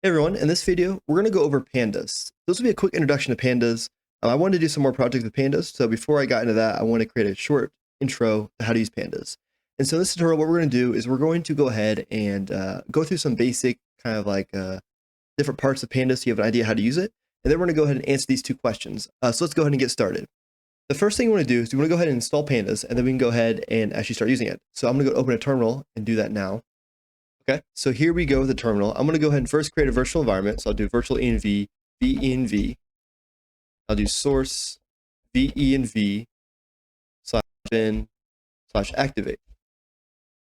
Hey everyone, in this video, we're going to go over pandas. This will be a quick introduction to pandas. I wanted to do some more projects with pandas, so before I got into that, I want to create a short intro to how to use pandas. And so in this tutorial, what we're going to do is we're going to go ahead and go through some basic kind of like different parts of pandas so you have an idea how to use it. And then we're going to go ahead and answer these two questions. So let's go ahead and get started. The first thing you want to do is you want to go ahead and install pandas, and then we can go ahead and actually start using it. So I'm going to go open a terminal and do that now. Okay, so here we go with the terminal. I'm going to go ahead and first create a virtual environment. So I'll do virtual env, venv. I'll do source venv /bin /activate.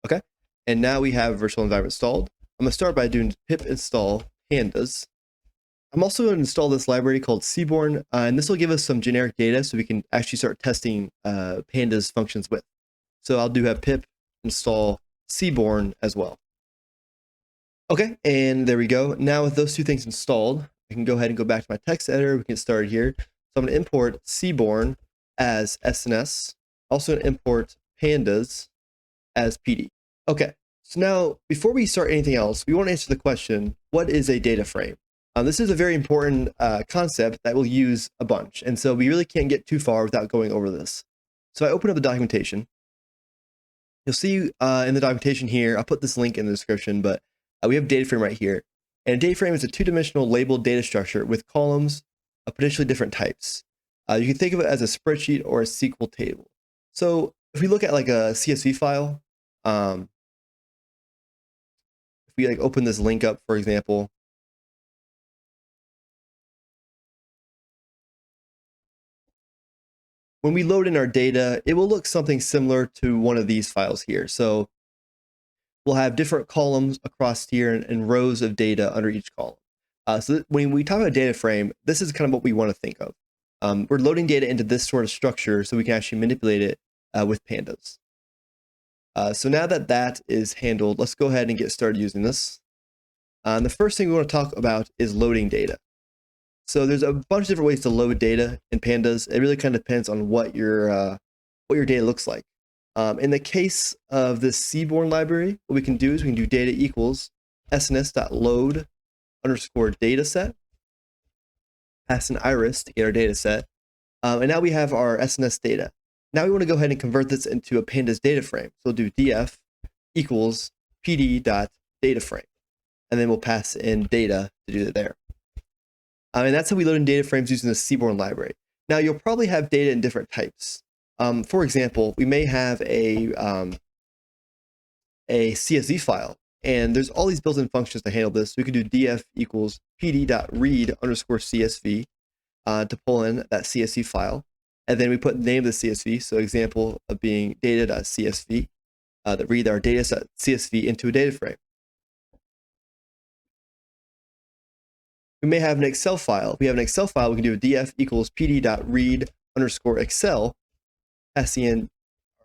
Okay, and now we have a virtual environment installed. I'm going to start by doing pip install pandas. I'm also going to install this library called Seaborn, and this will give us some generic data so we can actually start testing pandas functions with. So I'll do have pip install Seaborn as well. Okay, and there we go. Now with those two things installed, I can go ahead and go back to my text editor. We can get started here. So I'm going to import Seaborn as SNS. Also going to import pandas as PD. Okay, so now before we start anything else, we want to answer the question, what is a data frame? This is a very important concept that we'll use a bunch. And so we really can't get too far without going over this. So I open up the documentation. You'll see in the documentation here, I'll put this link in the description, but we have DataFrame right here. And a DataFrame is a two-dimensional labeled data structure with columns of potentially different types. You can think of it as a spreadsheet or a SQL table. So if we look at like a CSV file, if we like open this link up, for example, when we load in our data, it will look something similar to one of these files here. So we'll have different columns across here and rows of data under each column. So when we talk about a data frame, this is kind of what we want to think of. We're loading data into this sort of structure so we can actually manipulate it with pandas. So now that that is handled, let's go ahead and get started using this. The first thing we want to talk about is loading data. So there's a bunch of different ways to load data in pandas. It really kind of depends on what your data looks like. In the case of this Seaborn library, what we can do is we can do data equals sns.load _ dataset, pass an iris to get our data set, and now we have our SNS data. Now we want to go ahead and convert this into a pandas data frame. So we'll do df equals pd.dataframe, and then we'll pass in data to do it there. And that's how we load in data frames using the Seaborn library. Now you'll probably have data in different types. For example, we may have a CSV file, and there's all these built-in functions to handle this. So we could do df equals pd.read _ CSV to pull in that CSV file, and then we put the name of the CSV. So example of being data.csv that read our data.csv into a data frame. We may have an Excel file. If we have an Excel file, we can do a df equals pd.read _ Excel, passing in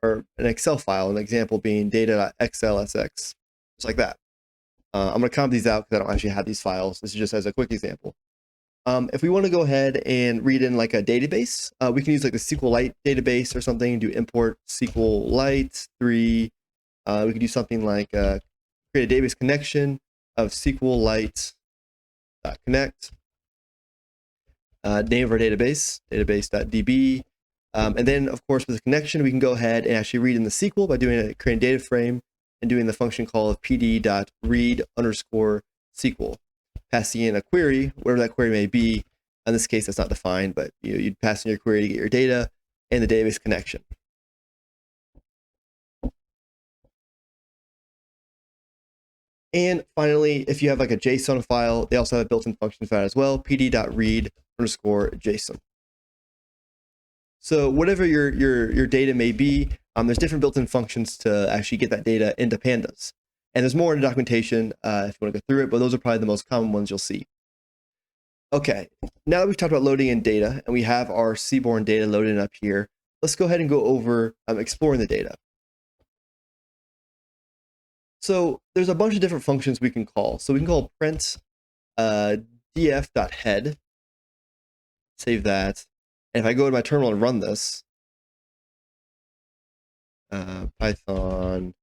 an Excel file, an example being data.xlsx, just like that. I'm going to comment these out because I don't actually have these files. This is just as a quick example. If we want to go ahead and read in like a database, we can use like the SQLite database or something and do import SQLite 3. We can do something like create a database connection of SQLite.connect, name of our database, database.db. And then, of course, with the connection, we can go ahead and actually read in the SQL by creating a data frame and doing the function call of pd.read _ SQL, passing in a query, whatever that query may be. In this case, that's not defined, but you'd pass in your query to get your data and the database connection. And finally, if you have like a JSON file, they also have a built-in function for that as well, pd.read _ JSON. So whatever your data may be, there's different built-in functions to actually get that data into pandas. And there's more in the documentation if you want to go through it, but those are probably the most common ones you'll see. Okay, now that we've talked about loading in data and we have our Seaborn data loaded up here, let's go ahead and go over exploring the data. So there's a bunch of different functions we can call. So we can call print df.head, save that. And if I go to my terminal and run this, Python,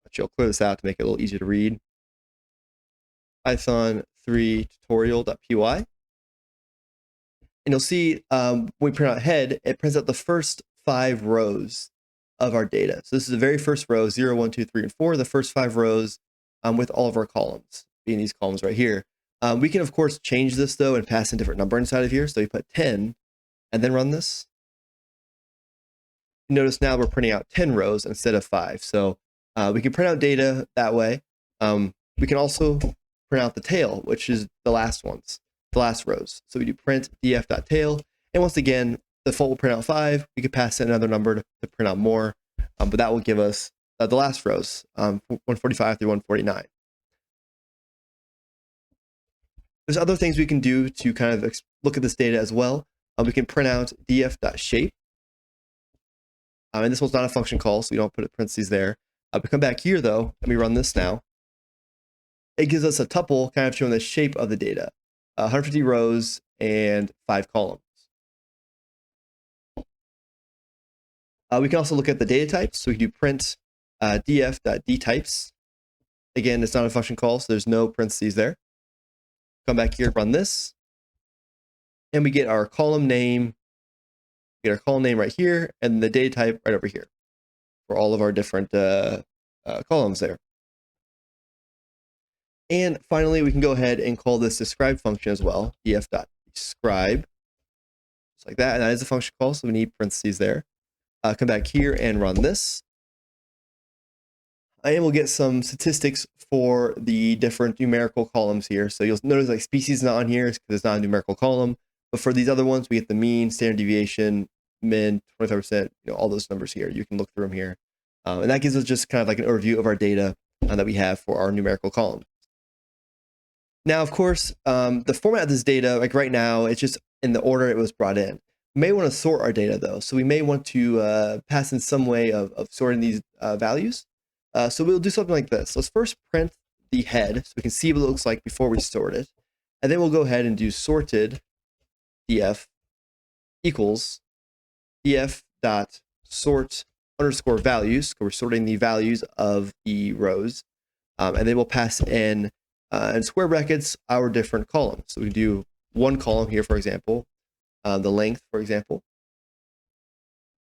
actually I'll clear this out to make it a little easier to read. Python data3tutorial.py. And you'll see when we print out head, it prints out the first 5 rows of our data. So this is the very first row, 0, 1, 2, 3, and 4, the first 5 rows with all of our columns, being these columns right here. We can, of course, change this, though, and pass in different number inside of here. So we put 10 and then run this. Notice now we're printing out 10 rows instead of 5. So we can print out data that way. We can also print out the tail, which is the last ones, the last rows. So we do print df.tail. And once again, the default will print out 5. We could pass in another number to print out more, but that will give us the last rows, 145 through 149. There's other things we can do to kind of look at this data as well. We can print out df.shape. And this one's not a function call, so we don't put parentheses there. We come back here, though, and we run this now. It gives us a tuple kind of showing the shape of the data, 150 rows and 5 columns. We can also look at the data types. So we can do print df.dtypes. Again, it's not a function call, so there's no parentheses there. Come back here, run this, and we get our column name. We get our column name right here, and the data type right over here for all of our different columns there. And finally, we can go ahead and call this describe function as well, df.describe, just like that. And that is a function call, so we need parentheses there. Come back here and run this. And we'll get some statistics for the different numerical columns here. So you'll notice like species is not on here because it's not a numerical column. But for these other ones, we get the mean, standard deviation, min, 25%, all those numbers here. You can look through them here. And that gives us just kind of like an overview of our data that we have for our numerical column. Now, of course, the format of this data, like right now, it's just in the order it was brought in. We may want to sort our data, though. So we may want to pass in some way of sorting these values. So we'll do something like this. Let's first print the head so we can see what it looks like before we sort it. And then we'll go ahead and do sorted df equals df.sort underscore values. So we're sorting the values of the rows. And then we'll pass in square brackets our different columns. So we can do one column here, for example, the length, for example.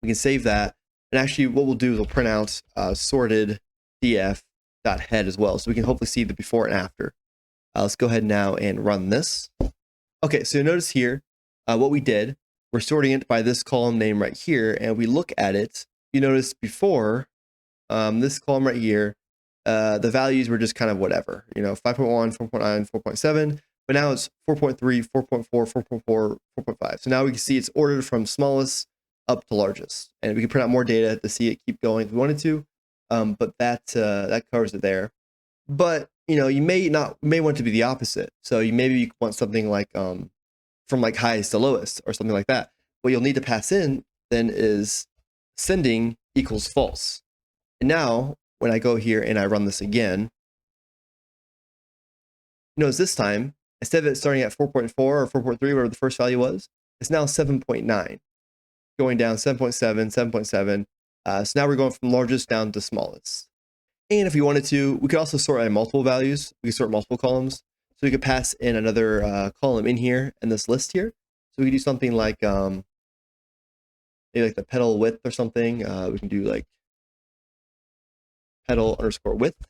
We can save that. And actually what we'll do is we'll print out sorted df.head as well. So we can hopefully see the before and after. Let's go ahead now and run this. Okay, so notice here what we did. We're sorting it by this column name right here, and we look at it. You notice before this column right here, the values were just kind of whatever, 5.1, 4.9, 4.7, but now it's 4.3, 4.4, 4.4, 4.5. So now we can see it's ordered from smallest up to largest, and we can print out more data to see it keep going if we wanted to. But that covers it there. But you may want it to be the opposite. So maybe want something like from like highest to lowest or something like that. What you'll need to pass in then is sending equals false. And now when I go here and I run this again, notice this time instead of it starting at 4.4 or 4.3, whatever the first value was, it's now 7.9, going down 7.7, 7.7. So now we're going from largest down to smallest. And if we wanted to, we could also sort by multiple values. We could sort multiple columns. So we could pass in another column in here in this list here. So we could do something like maybe like the petal width or something. We can do like petal underscore width.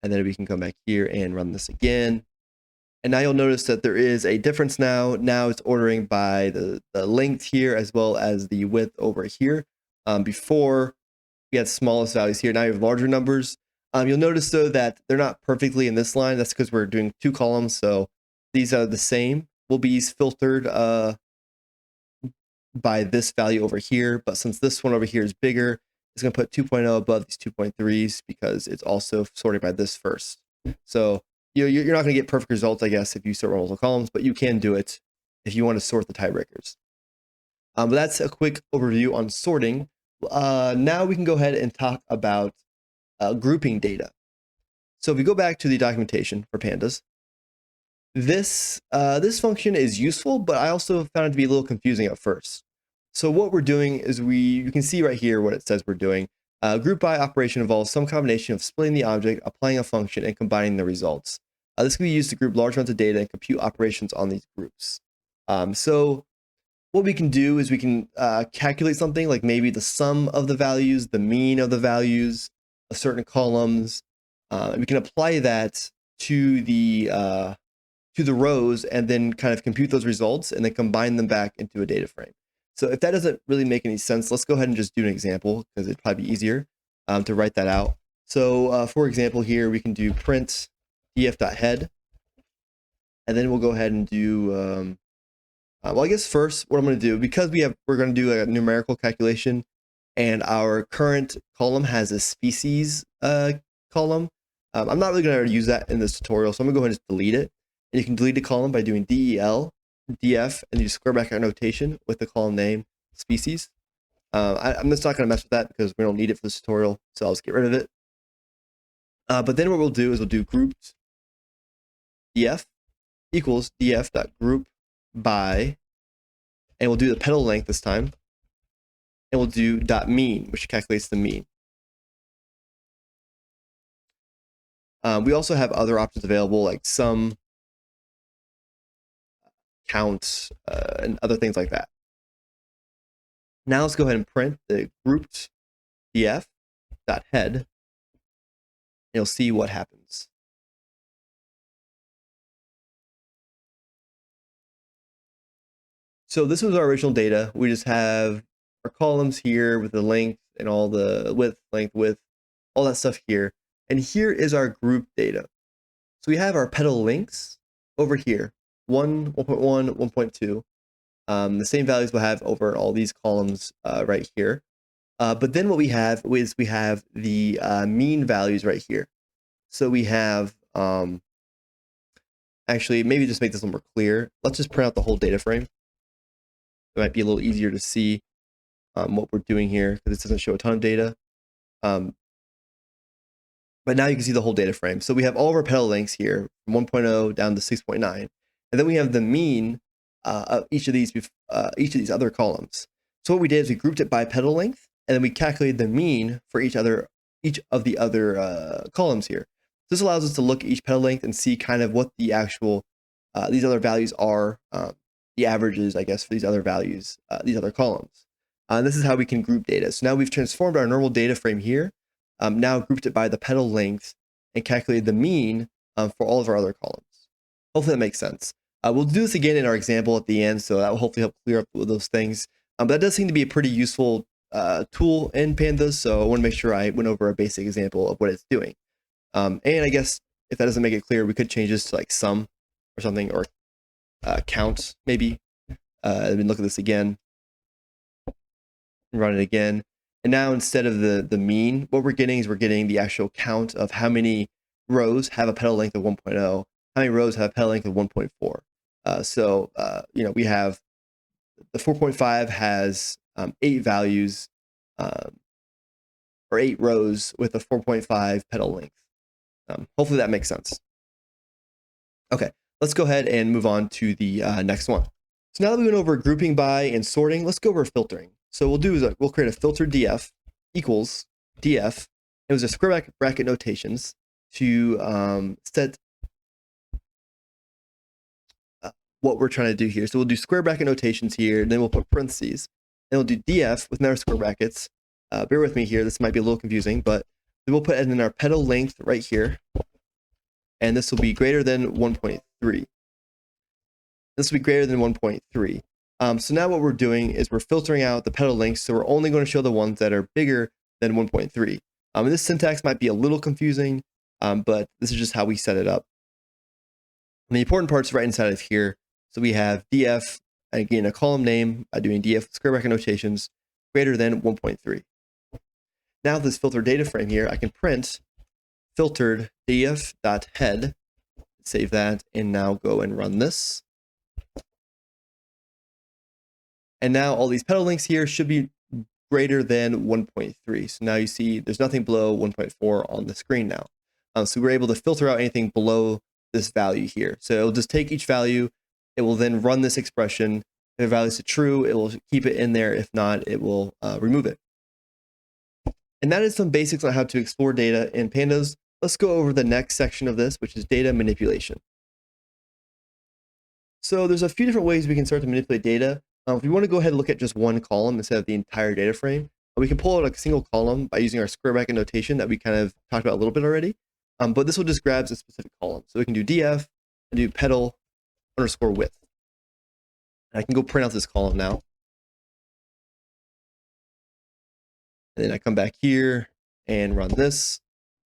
And then we can come back here and run this again. And now you'll notice that there is a difference now. Now it's ordering by the length here as well as the width over here. Before we had smallest values here, now you have larger numbers. You'll notice though that they're not perfectly in this line. That's because we're doing 2 columns, so these are the same. Will be filtered by this value over here, but since this one over here is bigger, it's going to put 2.0 above these 2.3s because it's also sorted by this first. So you're not going to get perfect results, I guess, if you sort multiple columns, but you can do it if you want to sort the tiebreakers. But that's a quick overview on sorting. Now we can go ahead and talk about grouping data. So if we go back to the documentation for Pandas, this function is useful, but I also found it to be a little confusing at first. So what we're doing is you can see right here what it says we're doing. Group by operation involves some combination of splitting the object, applying a function, and combining the results. This can be used to group large amounts of data and compute operations on these groups. So what we can do is we can calculate something like maybe the sum of the values, the mean of the values of certain columns. And we can apply that to the rows and then kind of compute those results and then combine them back into a data frame. So if that doesn't really make any sense, let's go ahead and just do an example because it'd probably be easier to write that out. So for example here, we can do print df.head, and then we'll go ahead and do, well, I guess first what I'm going to do, because we're going to do a numerical calculation and our current column has a species column. I'm not really going to use that in this tutorial, so I'm going to go ahead and just delete it. And you can delete a column by doing del, df, and use square bracket notation with the column name species. I'm just not going to mess with that because we don't need it for this tutorial, so I'll just get rid of it. But then what we'll do is we'll do grouped df equals df.group by, and we'll do the petal length this time, and we'll do .mean, which calculates the mean. We also have other options available like sum, count, and other things like that. Now let's go ahead and print the grouped df.head, and you'll see what happens. So this was our original data. We just have our columns here with the length and all the width, length, width, all that stuff here. And here is our group data. So we have our petal lengths over here, 1, 1.1, 1.2. The same values we'll have over all these columns right here. But then what we have is we have the mean values right here. So we have, actually, maybe just make this a little more clear. Let's just print out the whole data frame. It might be a little easier to see what we're doing here because this doesn't show a ton of data. But now you can see the whole data frame. So we have all of our petal lengths here from 1.0 down to 6.9. And then we have the mean of each of these other columns. So what we did is we grouped it by petal length, and then we calculated the mean for each of the other columns here. This allows us to look at each petal length and see kind of what the actual these other values are, the averages, I guess, for these other values, these other columns. And this is how we can group data. So now we've transformed our normal data frame here, now grouped it by the petal length and calculated the mean for all of our other columns. Hopefully that makes sense. We'll do this again in our example at the end, so that will hopefully help clear up those things. But that does seem to be a pretty useful tool in Pandas, so I want to make sure I went over a basic example of what it's doing. And I guess if that doesn't make it clear, we could change this to like sum or something, or count maybe. And look at this again, run it again. And now instead of the mean, what we're getting is we're getting the actual count of how many rows have a petal length of 1.0, how many rows have a petal length of 1.4. So we have the 4.5 has 8 values, or 8 rows with a 4.5 petal length. Hopefully that makes sense. Okay, let's go ahead and move on to the next one. So now that we went over grouping by and sorting, let's go over filtering. So what we'll do is we'll create a filter df equals df. It was a square bracket notations to set what we're trying to do here. So we'll do square bracket notations here, and then we'll put parentheses. And we'll do df with another square brackets. Bear with me here, this might be a little confusing, but then we'll put it in our petal length right here. And this will be greater than 1.3. This will be greater than 1.3. So now what we're doing is we're filtering out the petal lengths, so we're only going to show the ones that are bigger than 1.3. And this syntax might be a little confusing, but this is just how we set it up. And the important part's right inside of here. So we have df, again, a column name, doing df square bracket notations, greater than 1.3. Now this filter data frame here, I can print filtered df.head, save that, and now go and run this. And now all these petal lengths here should be greater than 1.3. So now you see there's nothing below 1.4 on the screen now. So we're able to filter out anything below this value here. So it'll just take each value, it will then run this expression. If the value is true, it will keep it in there. If not, it will remove it. And that is some basics on how to explore data in Pandas. let's go over the next section of this, which is data manipulation. So there's a few different ways we can start to manipulate data. If we want to go ahead and look at just one column instead of the entire data frame, we can pull out a single column by using our square bracket notation that we kind of talked about a little bit already. But this will just grab a specific column. So we can do df and do petal underscore width. And I can go print out this column now. And then I come back here and run this.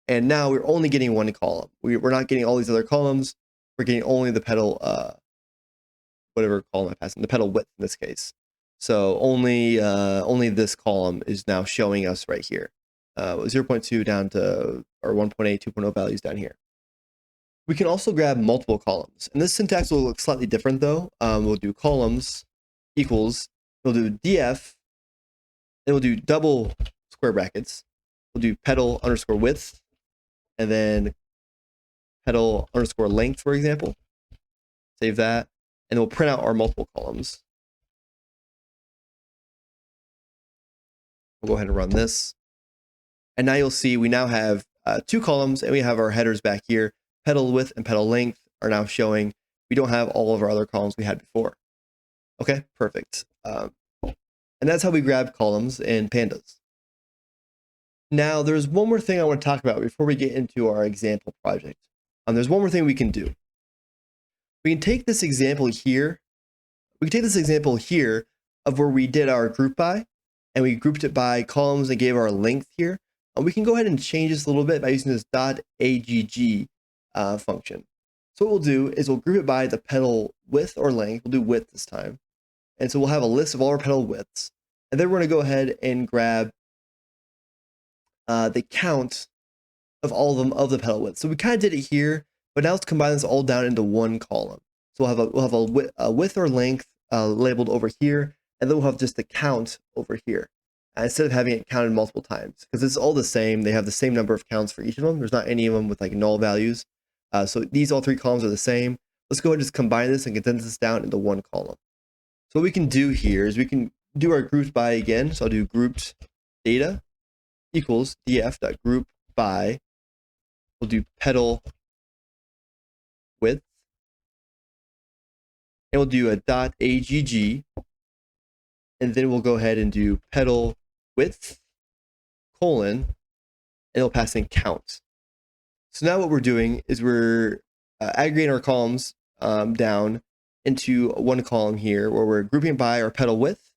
And now we're only getting one column. We're not getting all these other columns. We're getting only the petal, whatever column I pass in, the petal width in this case. So only this column is now showing us right here. 0.2 down to our 1.8, 2.0 values down here. We can also grab multiple columns. And this syntax will look slightly different though. We'll do columns equals, we'll do df, then we'll do double square brackets. We'll do petal underscore width, and then petal underscore length, for example. Save that, and we'll print out our multiple columns. We'll go ahead and run this. And now you'll see we now have two columns, and we have our headers back here. Petal width and petal length are now showing. We don't have all of our other columns we had before. Okay, perfect. And that's how we grab columns in Pandas. Now, there's one more thing I want to talk about before we get into our example project. There's one more thing we can do. We can take this example here. We can take this example here of where we did our group by, and we grouped it by columns and gave our length here. And we can go ahead and change this a little bit by using this .agg function. So what we'll do is we'll group it by the petal width or length. We'll do width this time. And so we'll have a list of all our petal widths. And then we're going to go ahead and grab the count of all of them of the petal width. So we kind of did it here, but now let's combine this all down into one column. So we'll have a width or length labeled over here, and then we'll have just the count over here. Instead of having it counted multiple times, because it's all the same. They have the same number of counts for each of them. There's not any of them with like null values. So these all three columns are the same. Let's go ahead and just combine this and condense this down into one column. So what we can do here is we can do our groups by again. So I'll do grouped data equals df.group by. We'll do petal width. And we'll do a .agg. And then we'll go ahead and do petal width, colon, and it'll pass in count. So now what we're doing is we're aggregating our columns down into one column here where we're grouping by our petal width,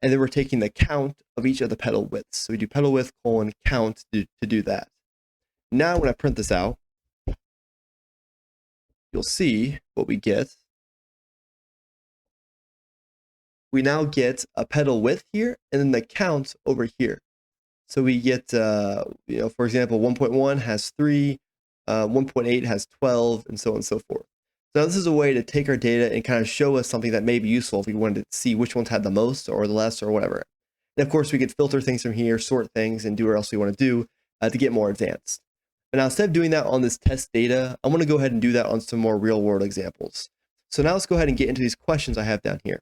and then we're taking the count of each of the petal widths. So we do petal width, colon, count to do that. Now when I print this out, you'll see what we get. We now get a petal width here, and then the count over here. So we get, for example, 1.1 has 3, 1.8 has 12, and so on and so forth. So this is a way to take our data and kind of show us something that may be useful if we wanted to see which ones had the most or the less or whatever. And of course, we could filter things from here, sort things, and do what else we want to do to get more advanced. But now instead of doing that on this test data, I want to go ahead and do that on some more real world examples. So now let's go ahead and get into these questions I have down here.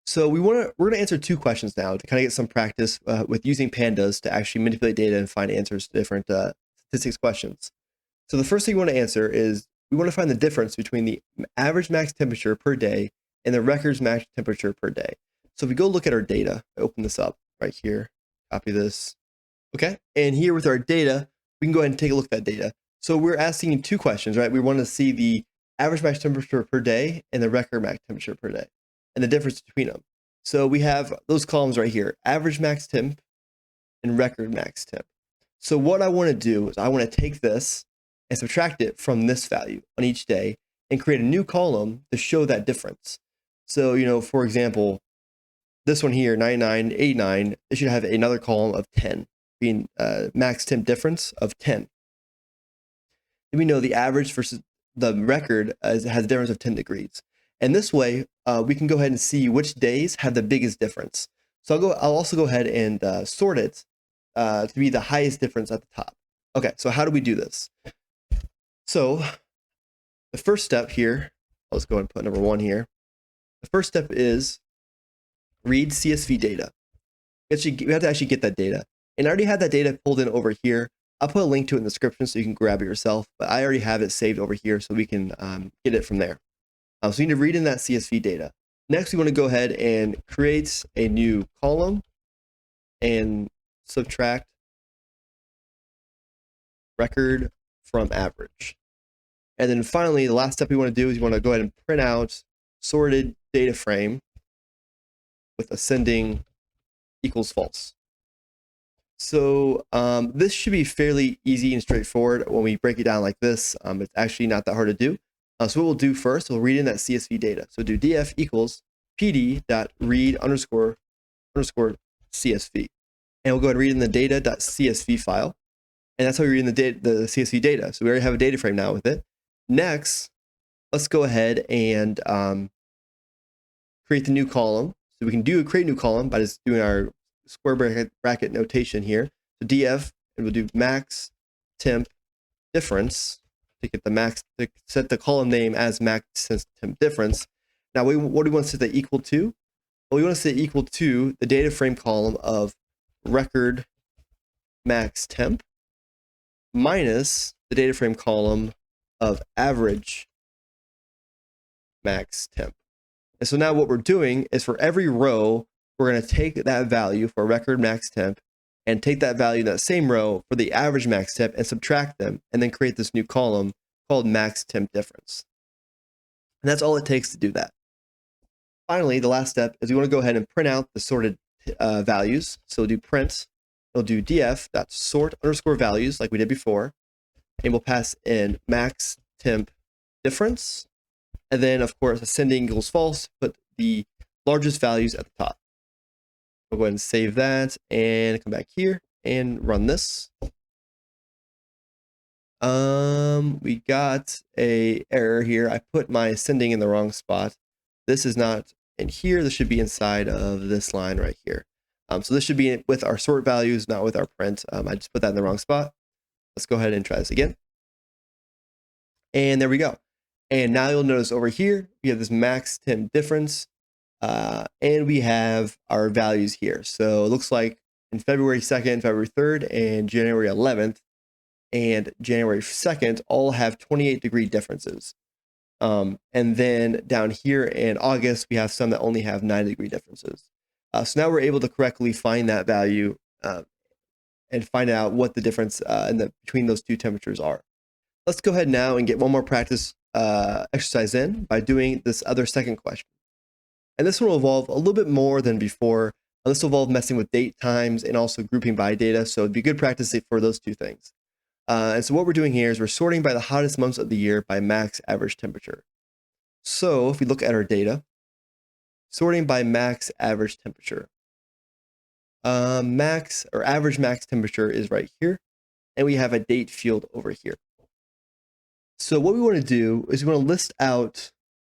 So we're going to answer two questions now to kind of get some practice with using pandas to actually manipulate data and find answers to different statistics questions. So the first thing we want to answer is we want to find the difference between the average max temperature per day and the record's max temperature per day. So if we go look at our data, I open this up right here, copy this. Okay, and here with our data, we can go ahead and take a look at that data. So we're asking two questions, right? We want to see the average max temperature per day and the record max temperature per day, and the difference between them. So we have those columns right here, average max temp and record max temp. So what I want to do is I want to take this and subtract it from this value on each day and create a new column to show that difference. So, for example, this one here, 9989, it should have another column of 10, being max temp difference of 10. And we know the average versus the record has a difference of 10 degrees. And this way, we can go ahead and see which days have the biggest difference. So I'll also go ahead and sort it to be the highest difference at the top. Okay, so how do we do this? So the first step here, let's go and put number 1 here. The first step is read CSV data. We have to actually get that data. And I already had that data pulled in over here I'll put a link to it in the description so you can grab it yourself, but I already have it saved over here so we can get it from there. So you need to read in that CSV data. Next, we want to go ahead and create a new column and subtract record from average. And then finally, the last step we want to do is you want to go ahead and print out sorted data frame with ascending equals false. So this should be fairly easy and straightforward when we break it down like this. It's actually not that hard to do. So what we'll do first, we'll read in that CSV data. So do df equals pd.read underscore CSV. And we'll go ahead and read in the data.csv file. And that's how we read in the CSV data. So we already have a data frame now with it. Next, let's go ahead and create the new column. So we can create a new column by just doing our square bracket notation here. So df, and we'll do max temp difference to get the max, to set the column name as max temp difference. Now, what do we want to set that equal to? Well, we want to set equal to the data frame column of record max temp minus the data frame column of average max temp. And so now what we're doing is for every row, we're going to take that value for record max temp and take that value in that same row for the average max temp and subtract them and then create this new column called max temp difference. And that's all it takes to do that. Finally, the last step is we want to go ahead and print out the sorted values. So we'll do print, we'll do df.sort underscore values like we did before, and we'll pass in max temp difference. And then, of course, ascending equals false, put the largest values at the top. We'll go ahead and save that and come back here and run this. We got a error here. I put my ascending in the wrong spot. This is not in here. This should be inside of this line right here. So this should be with our sort values, not with our print. I just put that in the wrong spot. Let's go ahead and try this again. And there we go. And now you'll notice over here, we have this max temp difference. And we have our values here. So it looks like in February 2nd, February 3rd, and January 11th, and January 2nd all have 28-degree differences. And then down here in August, we have some that only have 9-degree differences. So now we're able to correctly find that value and find out what the difference between those two temperatures are. Let's go ahead now and get one more practice exercise in by doing this other second question. And this one will involve a little bit more than before. This will involve messing with date times and also grouping by data. So it'd be good practice for those two things. And so what we're doing here is we're sorting by the hottest months of the year by max average temperature. So if we look at our data, sorting by max average temperature. Max or average max temperature is right here. And we have a date field over here. So what we want to do is we want to list out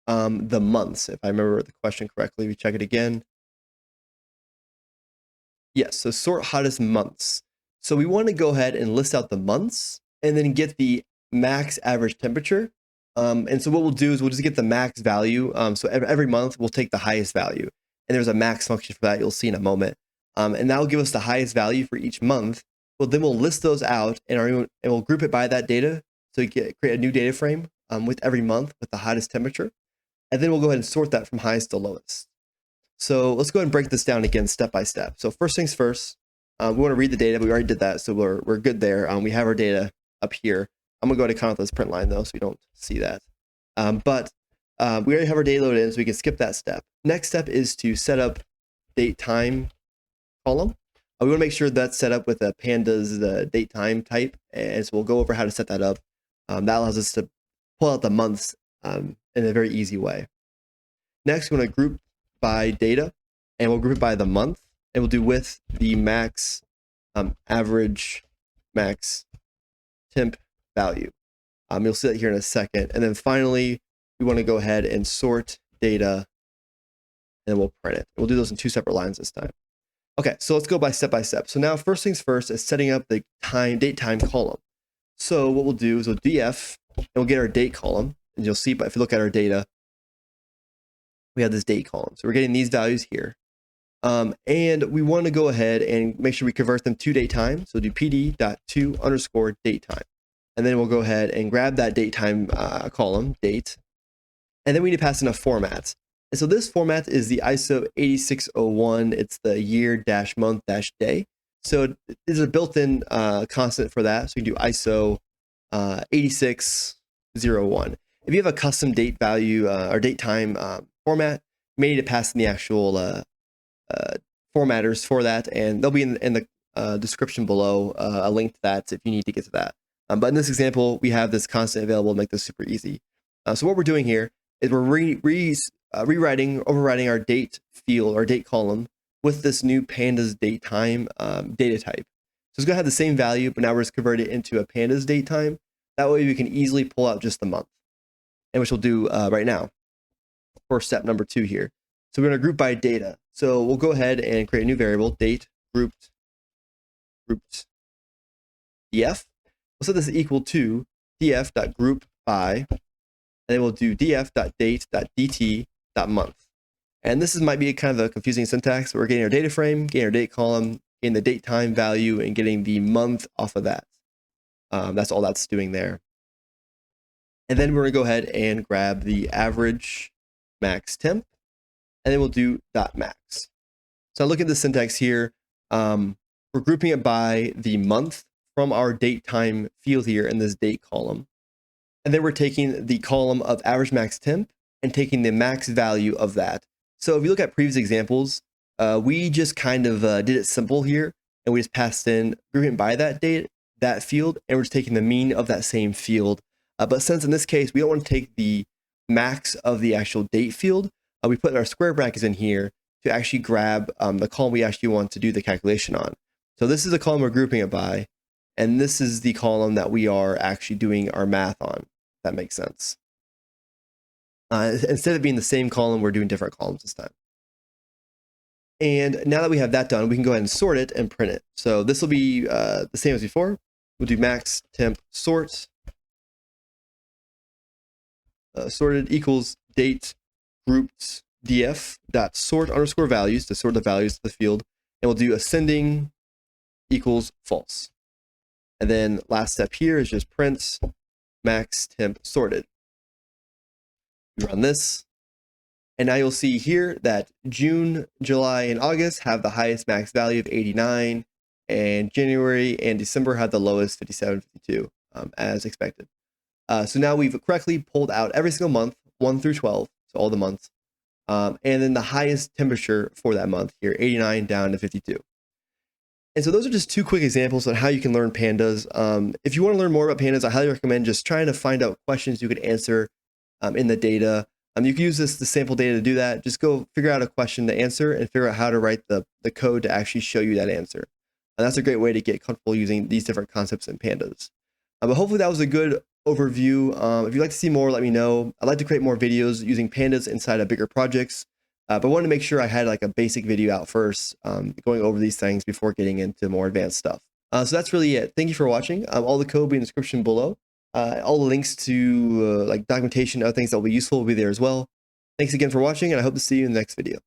the months. If I remember the question correctly, we check it again. Yes, so sort hottest months. So we want to go ahead and list out the months and then get the max average temperature. And so what we'll do is we'll just get the max value. So every month we'll take the highest value. And there's a max function for that you'll see in a moment. And that will give us the highest value for each month. Well, then we'll list those out and we'll group it by that data. So we create a new data frame with every month with the hottest temperature. And then we'll go ahead and sort that from highest to lowest. So let's go ahead and break this down again step by step. So first things first, we want to read the data, but we already did that, so we're good there. We have our data up here. I'm gonna go ahead and comment this print line though, so we don't see that. But we already have our data loaded in, so we can skip that step. Next step is to set up date time column. We want to make sure that's set up with a Pandas DateTime type, and so we'll go over how to set that up. That allows us to pull out the months in a very easy way. Next, we want to group by data, and we'll group it by the month, and we'll do with the max average max temp value. You'll see that here in a second. And then finally, we want to go ahead and sort data, and we'll print it. We'll do those in two separate lines this time. Okay, so let's go by step. So now first things first is setting up the date time column. So what we'll do is we'll df, and we'll get our date column. And you'll see, but if you look at our data, we have this date column. So we're getting these values here. And we want to go ahead and make sure we convert them to datetime. So do pd.to_datetime. And then we'll go ahead and grab that datetime column, date. And then we need to pass in a format. And so this format is the ISO 8601. It's the year-month-day. So there's a built-in constant for that. So you can do ISO 8601. If you have a custom date value or datetime format, you may need to pass in the actual formatters for that, and they'll be in the description below, a link to that if you need to get to that. But in this example, we have this constant available to make this super easy. So what we're doing here is we're overriding our date field or date column with this new Pandas DateTime data type. So it's going to have the same value, but now we're just convert it into a Pandas DateTime. That way we can easily pull out just the month, and which we'll do right now for step number 2 here. So we're going to group by data. So we'll go ahead and create a new variable, date grouped df. We'll set this equal to df.group by, and then we'll do df.date.dt.month. And this might be kind of a confusing syntax. We're getting our data frame, getting our date column, getting the date time value, and getting the month off of that. That's all that's doing there. And then we're going to go ahead and grab the average max temp, and then we'll do .max. So look at the syntax here. We're grouping it by the month from our date time field here in this date column. And then we're taking the column of average max temp and taking the max value of that. So if you look at previous examples, we just kind of did it simple here, and we just passed in grouping by that date, that field, and we're just taking the mean of that same field. But since in this case, we don't want to take the max of the actual date field, we put our square brackets in here to actually grab the column we actually want to do the calculation on. So this is the column we're grouping it by, and this is the column that we are actually doing our math on, if that makes sense. Instead of being the same column, we're doing different columns this time. And now that we have that done, we can go ahead and sort it and print it. So this will be the same as before. We'll do max temp sort. Sorted equals date grouped df dot sort underscore values to sort the values of the field, and we'll do ascending equals false. And then last step here is just print max temp sorted. We run this, and now you'll see here that June, July, and August have the highest max value of 89, and January and December had the lowest 57, 52, as expected. So now we've correctly pulled out every single month, 1 through 12, so all the months, and then the highest temperature for that month here, 89 down to 52. And so those are just 2 quick examples on how you can learn pandas. If you want to learn more about pandas, I highly recommend just trying to find out questions you could answer in the data. You can use the sample data to do that. Just go figure out a question to answer and figure out how to write the code to actually show you that answer. And that's a great way to get comfortable using these different concepts in pandas. But hopefully that was a good overview. If you'd like to see more, let me know. I'd like to create more videos using pandas inside of bigger projects. But I wanted to make sure I had like a basic video out first, going over these things before getting into more advanced stuff. So that's really it. Thank you for watching. All the code will be in the description below. All the links to like documentation, other things that will be useful will be there as well. Thanks again for watching, and I hope to see you in the next video.